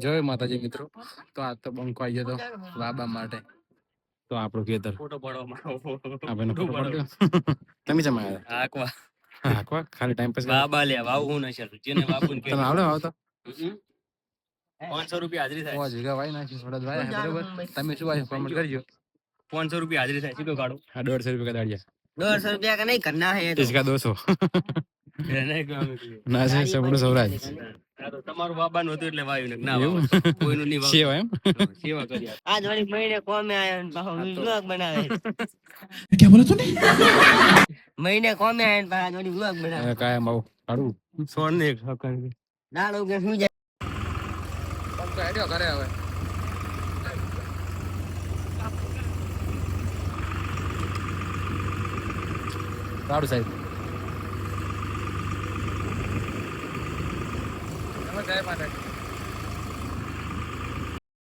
જય માતાજી મિત્રો. તો આ તો બંકો આવી ગયો તો બાબા માટે. તો આપણું ખેતર ફોટો પાડવામાં તમે જમા આવ્યા આકવા ખાલી ટાઈમ પાસ બાબા લે વાવ હું નશર જેને બાપુ ને તમે આવડે આવતો 500 રૂપિયા હાજરી થાય. જગ્યા વાઈ નાખી થોડા વાય બરોબર. તમે શું વાય કોમેન્ટ કરજો. 500 રૂપિયા હાજરી થાય સીધો કાઢો. હા 150 રૂપિયા દાડિયા 200 રૂપિયા का नहीं करना है तो इसका 200 ના છે સબડું સૌરાજ તમારું બાબાનું હતું એટલે વાયુ ના કોઈનું નહીં સેવા એમ સેવા કરી આજ વળી મહિને કોમે આયો ને પાછો વ્લોગ બનાવે क्या बोला तूने મહિને કોમે આયો ને પાછો વળી વ્લોગ બનાવે કાયમ આવું સારું સોન ને દાડો કે શું જાય પંપ આડ્યો કરે હવે સારું સાહેબ જય માતાજી.